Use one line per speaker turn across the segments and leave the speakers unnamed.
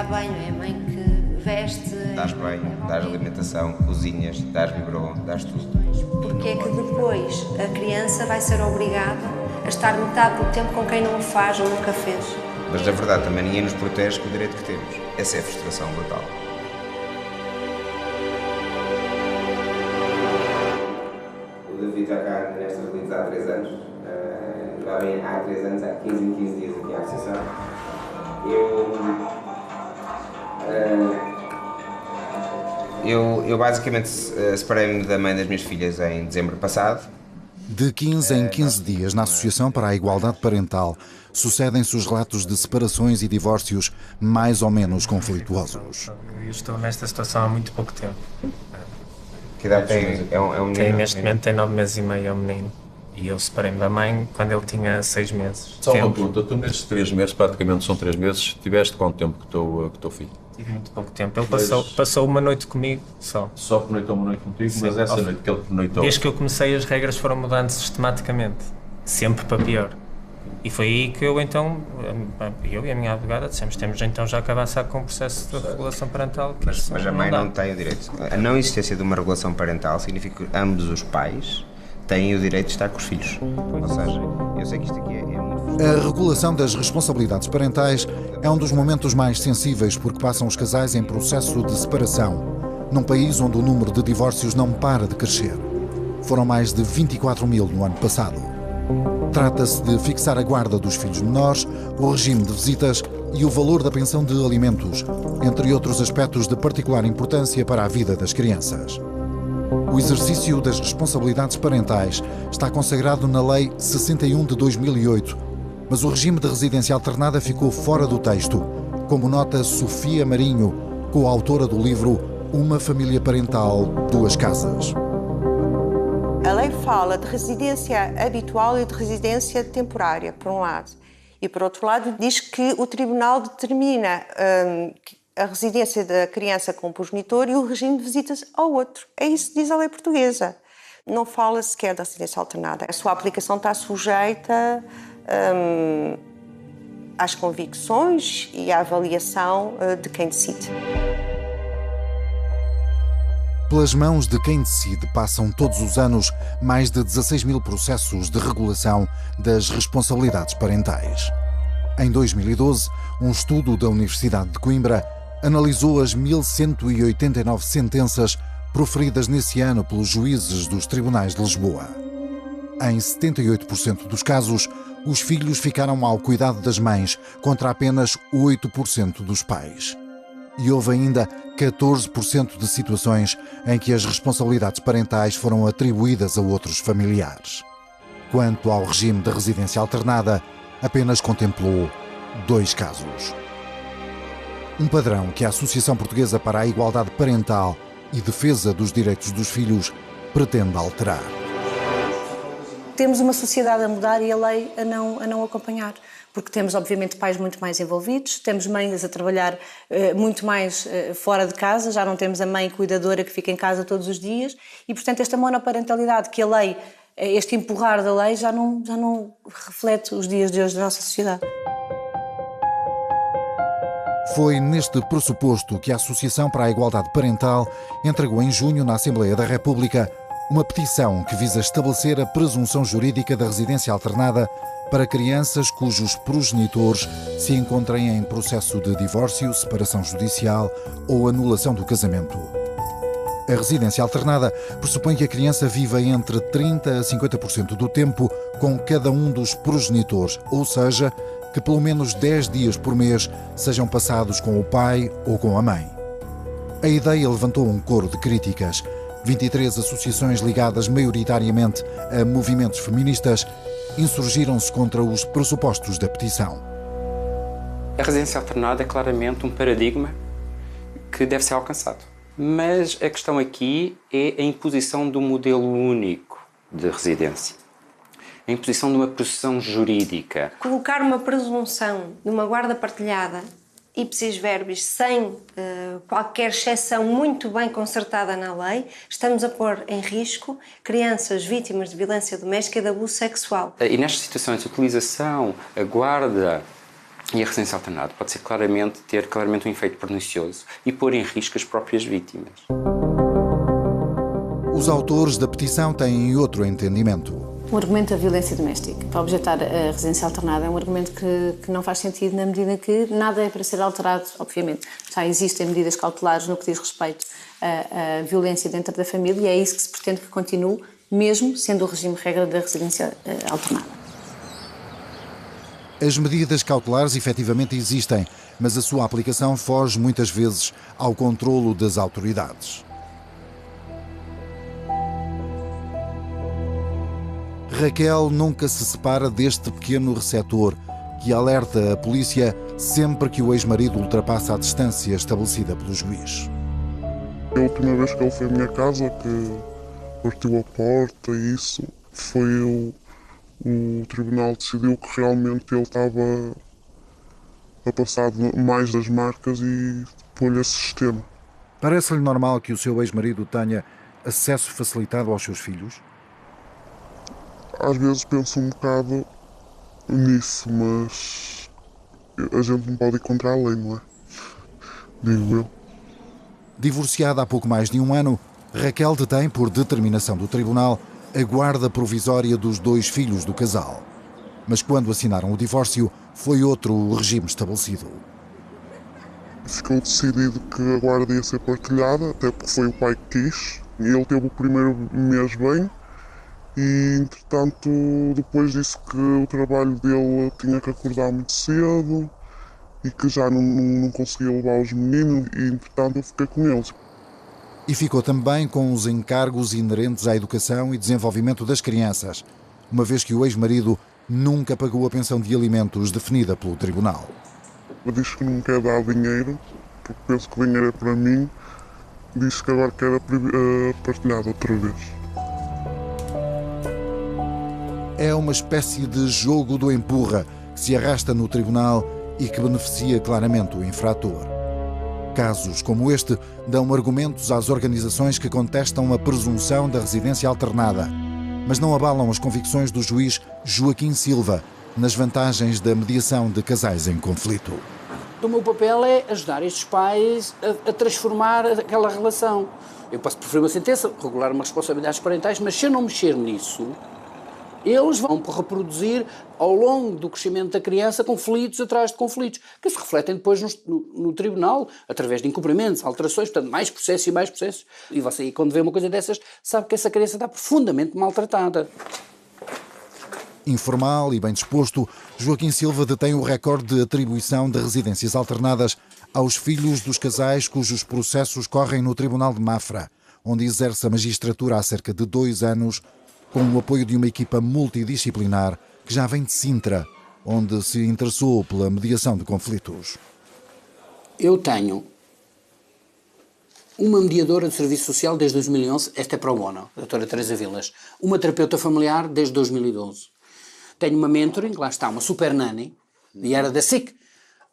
dá banho, é a mãe que veste.
Dás banho, dás alimentação, cozinhas, dás biberon, dás tudo.
Porque é que depois a criança vai ser obrigada a estar metade do tempo com quem não o faz ou nunca fez.
Mas na verdade também ninguém nos protege com o direito que temos. Essa é a frustração brutal. O David já cá nesta realiza há 3 anos. Já vem há 3 anos, há 15 em 15 dias aqui à associação. Eu basicamente separei-me da mãe das minhas filhas em dezembro passado.
De 15 em 15 dias, na Associação para a Igualdade Parental, sucedem-se os relatos de separações e divórcios mais ou menos conflituosos.
Eu estou nesta situação há muito pouco tempo.
Que idade tem? É um menino?
Neste momento tem 9 meses e meio, é um menino. E eu separei-me da mãe quando ele tinha 6 meses.
Só uma pergunta, tu nestes 3 meses, praticamente são 3 meses, tiveste quanto tempo com o teu filho?
Tive muito pouco tempo. Ele passou uma noite comigo só.
Só pernoitou uma noite contigo,
Sim,
mas essa noite que ele pernoitou...
Desde que eu comecei as regras foram mudando sistematicamente, sempre para pior. E foi aí que eu então, eu e a minha advogada dissemos, temos então já que avançar com o processo de regulação parental.
Mas a mãe não tem o direito. A não existência de uma regulação parental significa que ambos os pais têm o direito de estar com os filhos. Ou seja, eu sei que isto aqui é muito...
A regulação das responsabilidades parentais é um dos momentos mais sensíveis porque passam os casais em processo de separação, num país onde o número de divórcios não para de crescer. Foram mais de 24 mil no ano passado. Trata-se de fixar a guarda dos filhos menores, o regime de visitas e o valor da pensão de alimentos, entre outros aspectos de particular importância para a vida das crianças. O exercício das responsabilidades parentais está consagrado na Lei 61 de 2008, mas o regime de residência alternada ficou fora do texto, como nota Sofia Marinho, coautora do livro Uma Família Parental, Duas Casas.
A lei fala de residência habitual e de residência temporária, por um lado. E, por outro lado, diz que o tribunal determina a residência da criança com o progenitor e o regime de visitas ao outro. É isso que diz a lei portuguesa. Não fala sequer da residência alternada. A sua aplicação está sujeita às convicções e à avaliação de quem decide.
Pelas mãos de quem decide passam todos os anos mais de 16 mil processos de regulação das responsabilidades parentais. Em 2012, um estudo da Universidade de Coimbra analisou as 1.189 sentenças proferidas nesse ano pelos juízes dos tribunais de Lisboa. Em 78% dos casos, os filhos ficaram ao cuidado das mães, contra apenas 8% dos pais. E houve ainda 14% de situações em que as responsabilidades parentais foram atribuídas a outros familiares. Quanto ao regime de residência alternada, apenas contemplou 2 casos. Um padrão que a Associação Portuguesa para a Igualdade Parental e Defesa dos Direitos dos Filhos pretende alterar.
Temos uma sociedade a mudar e a lei a não acompanhar. Porque temos, obviamente, pais muito mais envolvidos, temos mães a trabalhar muito mais fora de casa, já não temos a mãe cuidadora que fica em casa todos os dias e, portanto, esta monoparentalidade que a lei, este empurrar da lei, já não reflete os dias de hoje da nossa sociedade.
Foi neste pressuposto que a Associação para a Igualdade Parental entregou em junho na Assembleia da República uma petição que visa estabelecer a presunção jurídica da residência alternada para crianças cujos progenitores se encontrem em processo de divórcio, separação judicial ou anulação do casamento. A residência alternada pressupõe que a criança viva entre 30% a 50% do tempo com cada um dos progenitores, ou seja, que pelo menos 10 dias por mês sejam passados com o pai ou com a mãe. A ideia levantou um coro de críticas. 23 associações ligadas maioritariamente a movimentos feministas insurgiram-se contra os pressupostos da petição.
A residência alternada é claramente um paradigma que deve ser alcançado. Mas a questão aqui é a imposição de um modelo único de residência. A imposição de uma presunção jurídica.
Colocar uma presunção de uma guarda partilhada ipsis verbis, sem qualquer exceção muito bem concertada na lei, estamos a pôr em risco crianças vítimas de violência doméstica e de abuso sexual.
E nestas situações, a utilização, a guarda E a residência alternada pode ter claramente um efeito pernicioso e pôr em risco as próprias vítimas.
Os autores da petição têm outro entendimento.
O argumento da violência doméstica para objetar a residência alternada é um argumento que não faz sentido na medida que nada é para ser alterado, obviamente. Já existem medidas cautelares no que diz respeito à violência dentro da família e é isso que se pretende que continue, mesmo sendo o regime regra da residência alternada.
As medidas cautelares efetivamente existem, mas a sua aplicação foge muitas vezes ao controlo das autoridades. Raquel nunca se separa deste pequeno receptor que alerta a polícia sempre que o ex-marido ultrapassa a distância estabelecida pelo juiz.
A última vez que ele foi à minha casa, que partiu a porta e isso, foi o tribunal decidiu que realmente ele estava a passar mais das marcas e pôr-lhe esse sistema.
Parece-lhe normal que o seu ex-marido tenha acesso facilitado aos seus filhos?
Às vezes penso um bocado nisso, mas a gente não pode ir contra a lei, não é? Digo eu.
Divorciada há pouco mais de um ano, Raquel detém, por determinação do tribunal, a guarda provisória dos 2 filhos do casal. Mas quando assinaram o divórcio, foi outro o regime estabelecido.
Ficou decidido que a guarda ia ser partilhada, até porque foi o pai que quis, e ele teve o primeiro mês bem, e entretanto, depois disse que o trabalho dele tinha que acordar muito cedo e que já não conseguia levar os meninos, e entretanto eu fiquei com eles.
E ficou também com os encargos inerentes à educação e desenvolvimento das crianças, uma vez que o ex-marido nunca pagou a pensão de alimentos definida pelo tribunal.
Diz que não quer dar dinheiro, porque penso que o dinheiro é para mim, diz que agora quer partilhado outra vez.
É uma espécie de jogo do empurra que se arrasta no tribunal e que beneficia claramente o infrator. Casos como este dão argumentos às organizações que contestam a presunção da residência alternada, mas não abalam as convicções do juiz Joaquim Silva nas vantagens da mediação de casais em conflito.
O meu papel é ajudar estes pais a transformar aquela relação. Eu posso preferir uma sentença, regular umas responsabilidades parentais, mas se eu não mexer nisso, eles vão reproduzir ao longo do crescimento da criança conflitos atrás de conflitos, que se refletem depois no tribunal, através de incumprimentos, alterações, portanto, mais processos e mais processos. E você, quando vê uma coisa dessas, sabe que essa criança está profundamente maltratada.
Informal e bem disposto, Joaquim Silva detém o recorde de atribuição de residências alternadas aos filhos dos casais cujos processos correm no Tribunal de Mafra, onde exerce a magistratura há cerca de 2 anos, com o apoio de uma equipa multidisciplinar que já vem de Sintra, onde se interessou pela mediação de conflitos.
Eu tenho uma mediadora de serviço social desde 2011, esta é pro bono, a doutora Teresa Vilas. Uma terapeuta familiar desde 2012. Tenho uma mentoring, lá está, uma super nanny, e era da SIC.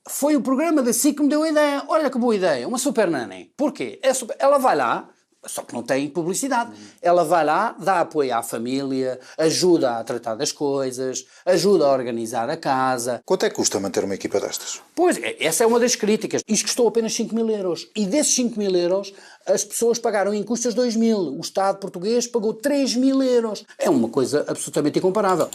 Foi o programa da SIC que me deu a ideia. Olha que boa ideia, uma super nanny. Porquê? Ela vai lá, só que não tem publicidade. Ela vai lá, dá apoio à família, ajuda a tratar das coisas, ajuda a organizar a casa.
Quanto é que custa manter uma equipa destas?
Pois, essa é uma das críticas. Isto custou apenas 5.000 euros. E desses 5.000 euros, as pessoas pagaram em custas 2.000. O Estado português pagou 3.000 euros. É uma coisa absolutamente incomparável.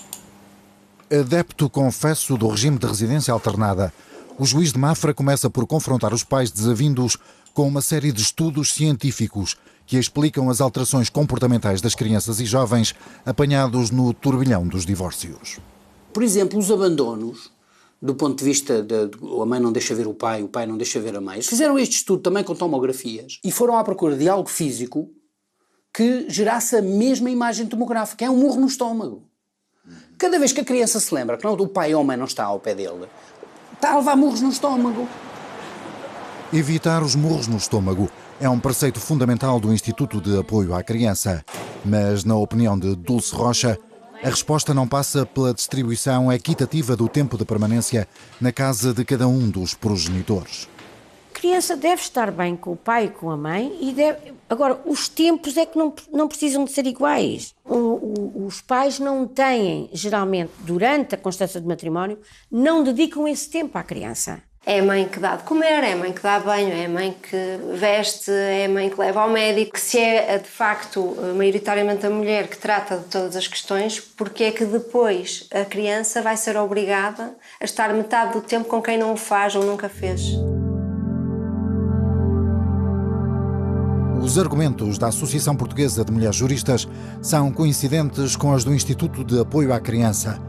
Adepto confesso do regime de residência alternada, o juiz de Mafra começa por confrontar os pais desavindos com uma série de estudos científicos que explicam as alterações comportamentais das crianças e jovens apanhados no turbilhão dos divórcios.
Por exemplo, os abandonos, do ponto de vista de a mãe não deixa ver o pai não deixa ver a mãe. Eles fizeram este estudo também com tomografias e foram à procura de algo físico que gerasse a mesma imagem tomográfica. É um murro no estômago. Cada vez que a criança se lembra que o pai ou a mãe não está ao pé dele, está a levar murros no estômago.
Evitar os murros no estômago é um preceito fundamental do Instituto de Apoio à Criança. Mas, na opinião de Dulce Rocha, a resposta não passa pela distribuição equitativa do tempo de permanência na casa de cada um dos progenitores.
criança deve estar bem com o pai e com a mãe e deve... Agora, os tempos é que não precisam de ser iguais. Os pais não têm, geralmente, durante a constância do matrimónio, não dedicam esse tempo à criança.
É a mãe que dá de comer, é a mãe que dá banho, é a mãe que veste, é a mãe que leva ao médico. Se é, de facto, maioritariamente a mulher que trata de todas as questões, porque é que depois a criança vai ser obrigada a estar metade do tempo com quem não o faz ou nunca fez?
Os argumentos da Associação Portuguesa de Mulheres Juristas são coincidentes com os do Instituto de Apoio à Criança,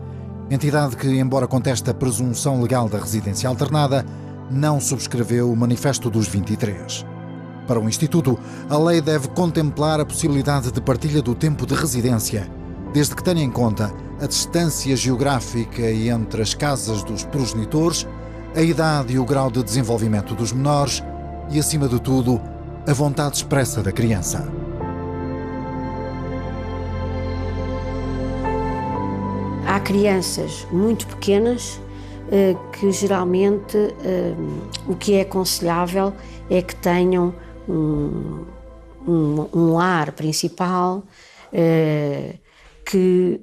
entidade que, embora conteste a presunção legal da residência alternada, não subscreveu o Manifesto dos 23. Para o Instituto, a lei deve contemplar a possibilidade de partilha do tempo de residência, desde que tenha em conta a distância geográfica entre as casas dos progenitores, a idade e o grau de desenvolvimento dos menores e, acima de tudo, a vontade expressa da criança.
Há crianças muito pequenas que geralmente o que é aconselhável é que tenham um lar principal que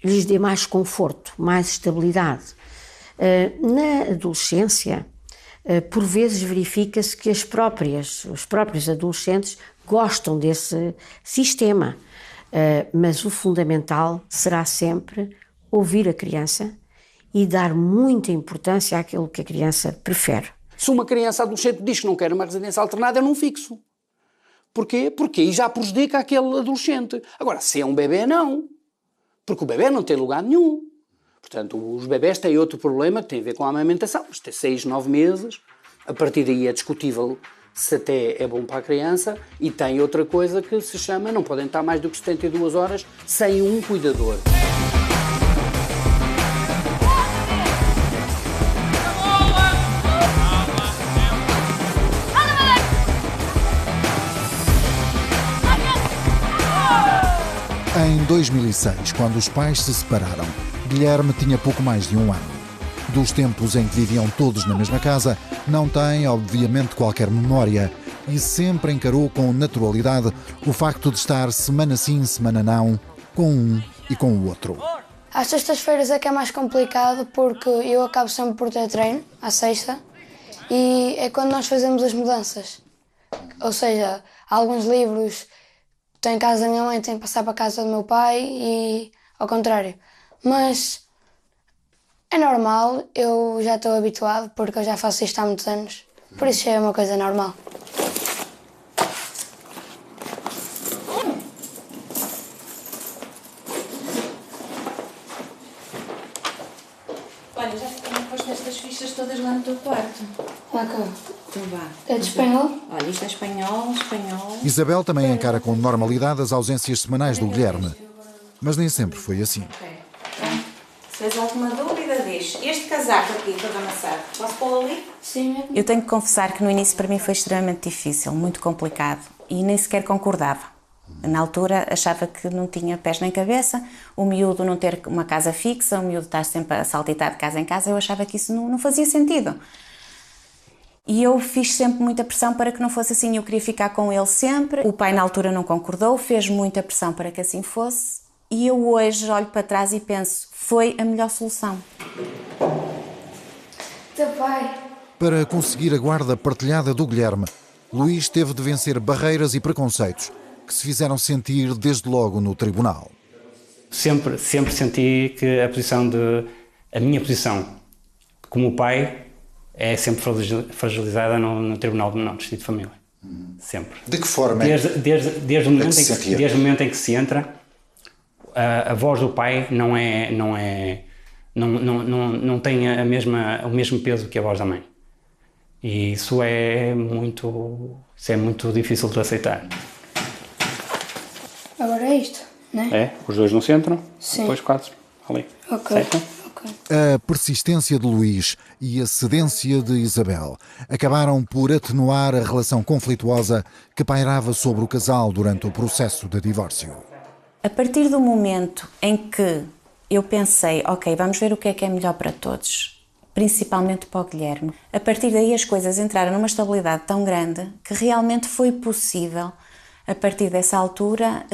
lhes dê mais conforto, mais estabilidade. Na adolescência, por vezes verifica-se que os próprios adolescentes gostam desse sistema, mas o fundamental será sempre ouvir a criança e dar muita importância àquilo que a criança prefere.
Se uma criança adolescente diz que não quer uma residência alternada, eu não fixo. Porquê? Porque aí já prejudica aquele adolescente. Agora, se é um bebê, não. Porque o bebê não tem lugar nenhum. Portanto, os bebés têm outro problema que tem a ver com a amamentação. Mas tem 6, 9 meses, a partir daí é discutível se até é bom para a criança, e tem outra coisa que se chama, não podem estar mais do que 72 horas sem um cuidador.
Em 2006, quando os pais se separaram, Guilherme tinha pouco mais de 1 ano. Dos tempos em que viviam todos na mesma casa, não tem, obviamente, qualquer memória e sempre encarou com naturalidade o facto de estar semana sim, semana não, com um e com o outro.
Às sextas-feiras é que é mais complicado porque eu acabo sempre por ter treino, à sexta, e é quando nós fazemos as mudanças. Ou seja, alguns livros que estão em casa da minha mãe têm que passar para a casa do meu pai e ao contrário. Mas é normal, eu já estou habituado porque eu já faço isto há muitos anos, por isso já é uma coisa normal.
Olha, já posto estas fichas todas lá no teu quarto.
Ok.
Então vá.
É de espanhol?
Olha, isto é espanhol.
Isabel também encara com normalidade as ausências semanais do Guilherme, mas nem sempre foi assim.
Se tens alguma dúvida, diz. Este casaco aqui, todo amassado, posso pô-lo ali?
Sim.
Eu tenho que confessar que no início para mim foi extremamente difícil, muito complicado, e nem sequer concordava. Na altura achava que não tinha pés nem cabeça, o miúdo não ter uma casa fixa, o miúdo estar sempre a saltitar de casa em casa, eu achava que isso não fazia sentido. E eu fiz sempre muita pressão para que não fosse assim, eu queria ficar com ele sempre. O pai na altura não concordou, fez muita pressão para que assim fosse, e eu hoje olho para trás e penso, foi a melhor solução.
Teu pai.
Para conseguir a guarda partilhada do Guilherme, Luís teve de vencer barreiras e preconceitos que se fizeram sentir desde logo no tribunal.
Sempre senti que a minha posição como pai é sempre fragilizada no Tribunal de Menores e de Família. Sempre.
De que forma?
Desde o momento em que se entra, a voz do pai não tem o mesmo peso que a voz da mãe. E isso é muito difícil de aceitar.
Agora é isto, não é?
É, os dois no centro,
Sim.
depois 4 ali.
Ok.
Certo?
A persistência de Luís e a cedência de Isabel acabaram por atenuar a relação conflituosa que pairava sobre o casal durante o processo de divórcio.
A partir do momento em que eu pensei, ok, vamos ver o que é melhor para todos, principalmente para o Guilherme. A partir daí as coisas entraram numa estabilidade tão grande que realmente foi possível, a partir dessa altura,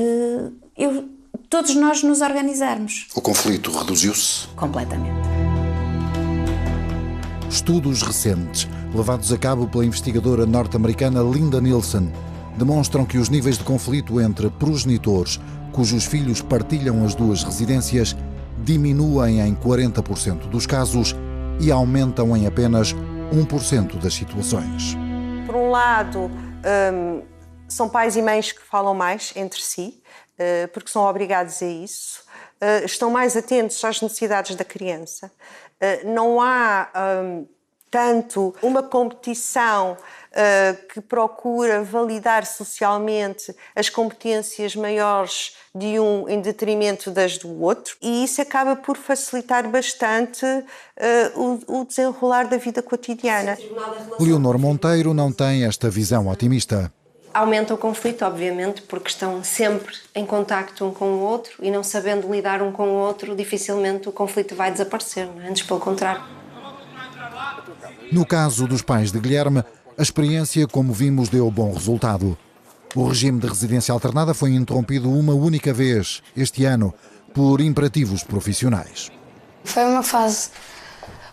todos nós nos organizarmos.
O conflito reduziu-se?
Completamente.
Estudos recentes, levados a cabo pela investigadora norte-americana Linda Nielsen, demonstram que os níveis de conflito entre progenitores cujos filhos partilham as duas residências diminuem em 40% dos casos e aumentam em apenas 1% das situações.
Por um lado, são pais e mães que falam mais entre si, porque são obrigados a isso, estão mais atentos às necessidades da criança. Não há tanto uma competição que procura validar socialmente as competências maiores de um em detrimento das do outro, e isso acaba por facilitar bastante o desenrolar da vida cotidiana.
Leonor Monteiro não tem esta visão otimista.
Aumenta o conflito, obviamente, porque estão sempre em contacto um com o outro e não sabendo lidar um com o outro, dificilmente o conflito vai desaparecer, não é? Antes pelo contrário.
No caso dos pais de Guilherme, a experiência, como vimos, deu bom resultado. O regime de residência alternada foi interrompido uma única vez, este ano, por imperativos profissionais.
Foi uma fase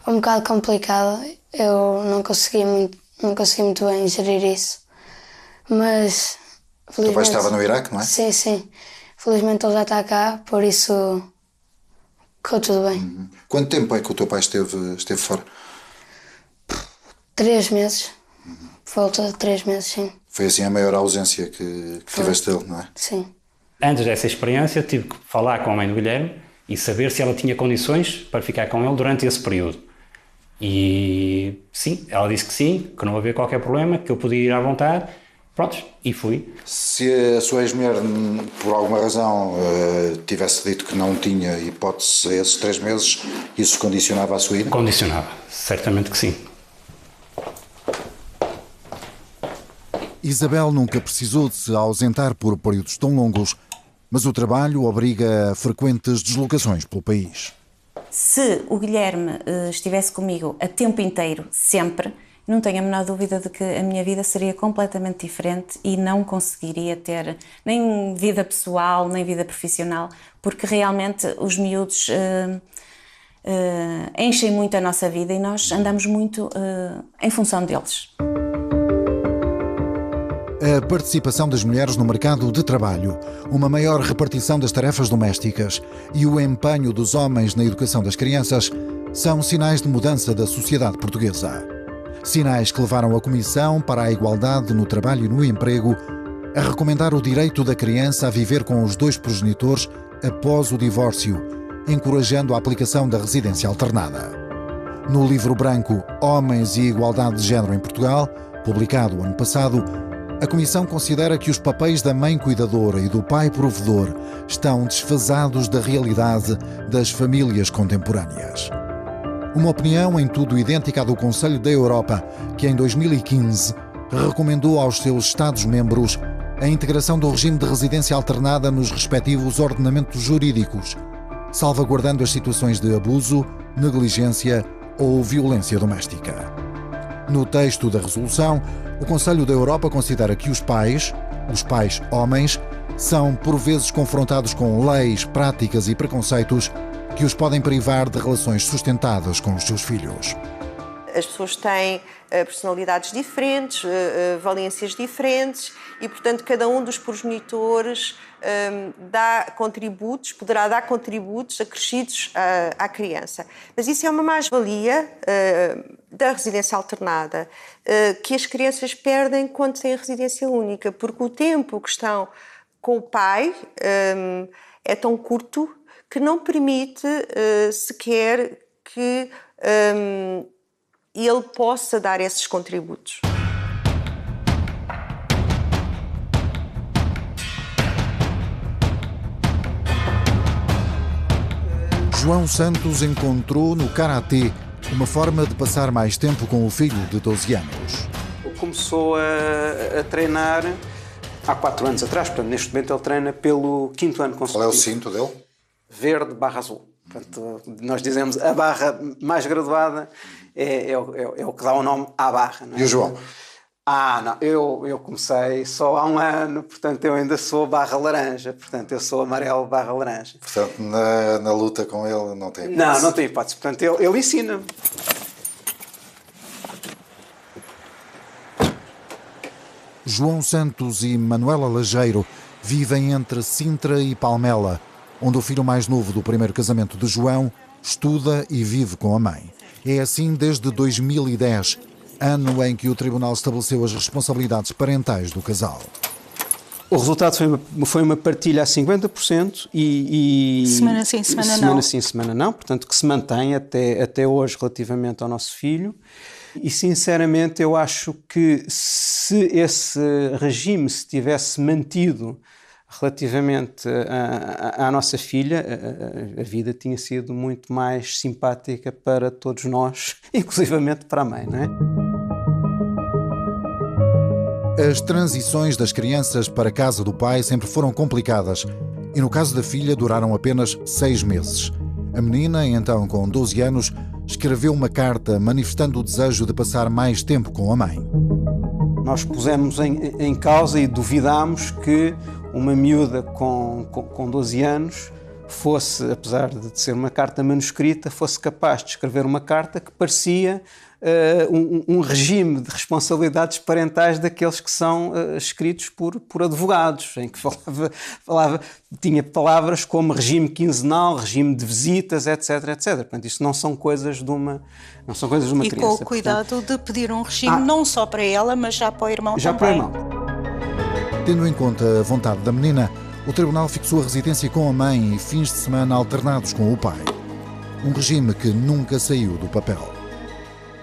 um bocado complicada. Eu não consegui muito bem gerir isso. Mas, felizmente...
O teu pai estava no Iraque, não é?
Sim, sim. Felizmente ele já está cá, por isso ficou tudo bem.
Quanto tempo é que o teu pai esteve fora?
3 meses. Volta de 3 meses, sim.
Foi assim a maior ausência que tiveste dele, não é?
Sim.
Antes dessa experiência, tive que falar com a mãe do Guilherme e saber se ela tinha condições para ficar com ele durante esse período. E sim, ela disse que sim, que não havia qualquer problema, que eu podia ir à vontade. Prontos, e fui.
Se a sua ex-mulher, por alguma razão, tivesse dito que não tinha hipótese a esses 3 meses, isso condicionava a sua ida?
Condicionava, certamente que sim.
Isabel nunca precisou de se ausentar por períodos tão longos, mas o trabalho obriga a frequentes deslocações pelo país.
Se o Guilherme estivesse comigo a tempo inteiro, sempre, não tenho a menor dúvida de que a minha vida seria completamente diferente e não conseguiria ter nem vida pessoal, nem vida profissional, porque realmente os miúdos enchem muito a nossa vida e nós andamos muito em função deles.
A participação das mulheres no mercado de trabalho, uma maior repartição das tarefas domésticas e o empenho dos homens na educação das crianças são sinais de mudança da sociedade portuguesa. Sinais que levaram a Comissão para a Igualdade no Trabalho e no Emprego a recomendar o direito da criança a viver com os 2 progenitores após o divórcio, encorajando a aplicação da residência alternada. No livro branco Homens e Igualdade de Género em Portugal, publicado ano passado, a Comissão considera que os papéis da mãe cuidadora e do pai provedor estão desfasados da realidade das famílias contemporâneas. Uma opinião em tudo idêntica à do Conselho da Europa, que em 2015 recomendou aos seus Estados-membros a integração do regime de residência alternada nos respectivos ordenamentos jurídicos, salvaguardando as situações de abuso, negligência ou violência doméstica. No texto da resolução, o Conselho da Europa considera que os pais homens, são por vezes confrontados com leis, práticas e preconceitos que os podem privar de relações sustentadas com os seus filhos.
As pessoas têm personalidades diferentes, valências diferentes e, portanto, cada um dos progenitores poderá dar contributos acrescidos à criança. Mas isso é uma mais-valia da residência alternada, que as crianças perdem quando têm residência única, porque o tempo que estão com o pai é tão curto que não permite sequer que ele possa dar esses contributos.
João Santos encontrou no karatê uma forma de passar mais tempo com o filho de 12 anos.
Começou a treinar há 4 anos atrás, portanto, neste momento ele treina pelo 5º ano consecutivo.
Qual é o cinto dele?
Verde/azul.
Portanto, nós dizemos a barra mais graduada é o que dá o nome à barra. Não é?
E o João?
Não, eu comecei só há um ano, portanto eu ainda sou barra laranja, portanto eu sou amarelo barra laranja.
Portanto, na luta com ele não tem
hipótese. Não tem hipótese, portanto ele ensina-me.
João Santos e Manuela Lajeiro vivem entre Sintra e Palmela, onde o filho mais novo do primeiro casamento de João estuda e vive com a mãe. É assim desde 2010, ano em que o Tribunal estabeleceu as responsabilidades parentais do casal.
O resultado foi uma partilha a 50% e
semana sim, semana não.
Semana sim, semana não, portanto que se mantém até hoje relativamente ao nosso filho. E sinceramente eu acho que se esse regime se tivesse mantido relativamente à nossa filha, a vida tinha sido muito mais simpática para todos nós, inclusivamente para a mãe, não é?
As transições das crianças para a casa do pai sempre foram complicadas e no caso da filha duraram apenas 6 meses. A menina, então com 12 anos, escreveu uma carta manifestando o desejo de passar mais tempo com a mãe.
Nós pusemos em causa e duvidámos que uma miúda com 12 anos fosse, apesar de ser uma carta manuscrita, fosse capaz de escrever uma carta que parecia um regime de responsabilidades parentais daqueles que são escritos por advogados, em que tinha palavras como regime quinzenal, regime de visitas, etc, etc. Portanto, isso não são coisas de uma criança.
E com o cuidado de pedir um regime não só para ela, mas já para o irmão também.
Já para o irmão.
Tendo em conta a vontade da menina, o tribunal fixou a residência com a mãe e fins de semana alternados com o pai. Um regime que nunca saiu do papel.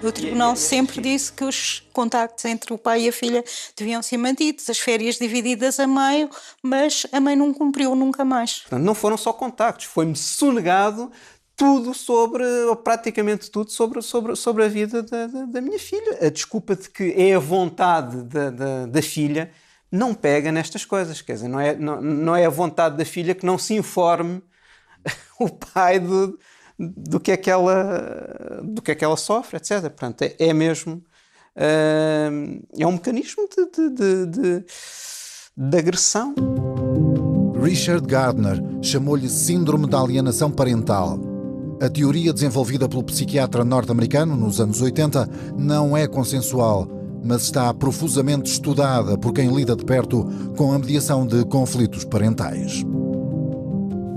O tribunal sempre disse que os contactos entre o pai e a filha deviam ser mantidos, as férias divididas a meio, mas a mãe não cumpriu nunca mais.
Portanto, não foram só contactos, foi-me sonegado tudo ou praticamente tudo sobre a vida da minha filha. A desculpa de que é a vontade da filha não pega nestas coisas, quer dizer, não é a vontade da filha que não se informe o pai do que é que ela sofre, etc. Portanto, é mesmo é um mecanismo de agressão.
Richard Gardner chamou-lhe síndrome da alienação parental. A teoria desenvolvida pelo psiquiatra norte-americano nos anos 80 não é consensual, mas está profusamente estudada por quem lida de perto com a mediação de conflitos parentais.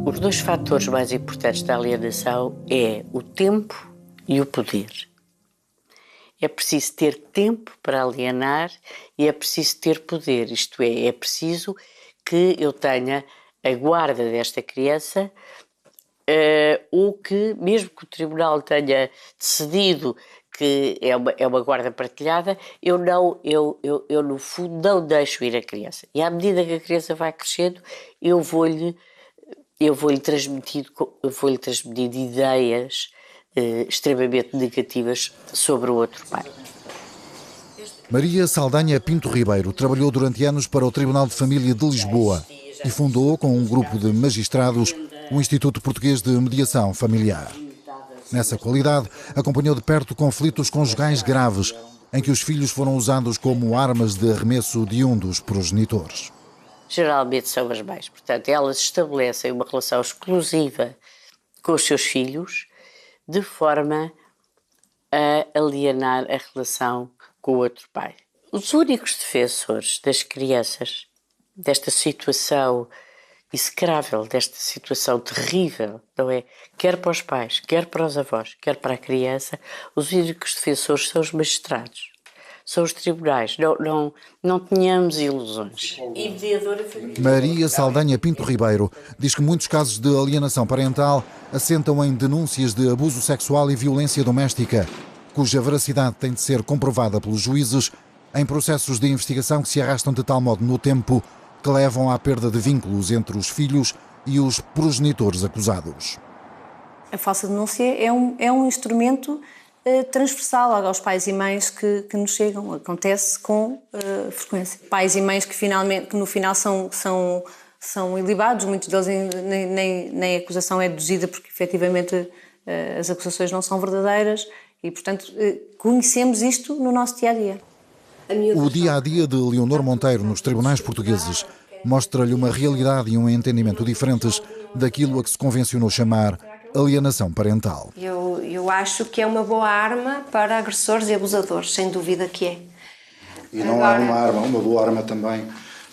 Os 2 fatores mais importantes da alienação é o tempo e o poder. É preciso ter tempo para alienar e é preciso ter poder, isto é preciso que eu tenha a guarda desta criança ou que, mesmo que o tribunal tenha decidido que é uma guarda partilhada, eu no fundo não deixo ir a criança. E à medida que a criança vai crescendo, eu vou-lhe transmitir ideias extremamente negativas sobre o outro pai.
Maria Saldanha Pinto Ribeiro trabalhou durante anos para o Tribunal de Família de Lisboa e fundou, com um grupo de magistrados, o Instituto Português de Mediação Familiar. Nessa qualidade, acompanhou de perto conflitos conjugais graves, em que os filhos foram usados como armas de arremesso de um dos progenitores.
Geralmente são as mães, portanto, elas estabelecem uma relação exclusiva com os seus filhos, de forma a alienar a relação com o outro pai. Os únicos defensores das crianças, desta situação execrável, desta situação terrível, não é? Quer para os pais, quer para os avós, quer para a criança, os únicos defensores são os magistrados, são os tribunais. Não tenhamos ilusões. E mediadora familiar.
Maria Saldanha Pinto Ribeiro diz que muitos casos de alienação parental assentam em denúncias de abuso sexual e violência doméstica, cuja veracidade tem de ser comprovada pelos juízes em processos de investigação que se arrastam de tal modo no tempo que levam à perda de vínculos entre os filhos e os progenitores acusados.
A falsa denúncia é um instrumento transversal aos pais e mães que nos chegam. Acontece com frequência. Pais e mães que no final são são ilibados, muitos deles nem a acusação é deduzida porque efetivamente as acusações não são verdadeiras e, portanto, conhecemos isto no nosso dia-a-dia.
O dia-a-dia de Leonor Monteiro nos tribunais portugueses mostra-lhe uma realidade e um entendimento diferentes daquilo a que se convencionou chamar alienação parental.
Eu acho que é uma boa arma para agressores e abusadores, sem dúvida que é.
E não há uma boa arma também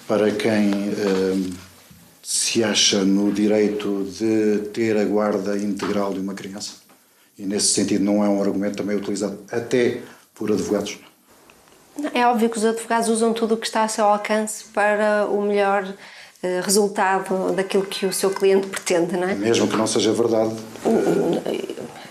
para quem se acha no direito de ter a guarda integral de uma criança. E nesse sentido não é um argumento também utilizado até por advogados.
É óbvio que os advogados usam tudo o que está a seu alcance para o melhor resultado daquilo que o seu cliente pretende, não é?
Mesmo que não seja verdade.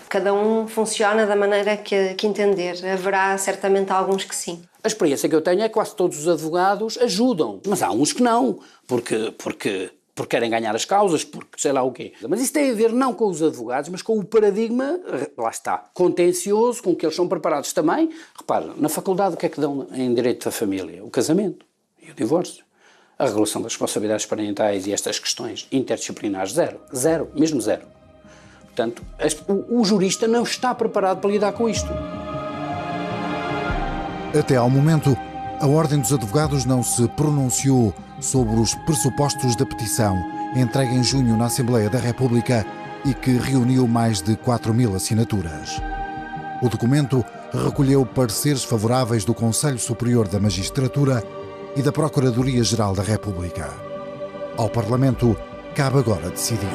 Cada um funciona da maneira que entender. Haverá certamente alguns que sim.
A experiência que eu tenho é que quase todos os advogados ajudam, mas há uns que não, porque querem ganhar as causas, porque sei lá o quê. Mas isso tem a ver não com os advogados, mas com o paradigma, lá está, contencioso, com que eles são preparados também. Repara, na faculdade o que é que dão em direito da família? O casamento e o divórcio. A regulação das responsabilidades parentais e estas questões interdisciplinares, zero, mesmo zero. Portanto, o jurista não está preparado para lidar com isto.
Até ao momento, a Ordem dos Advogados não se pronunciou sobre os pressupostos da petição entregue em junho na Assembleia da República e que reuniu mais de 4.000 assinaturas. O documento recolheu pareceres favoráveis do Conselho Superior da Magistratura e da Procuradoria-Geral da República. Ao Parlamento, cabe agora decidir.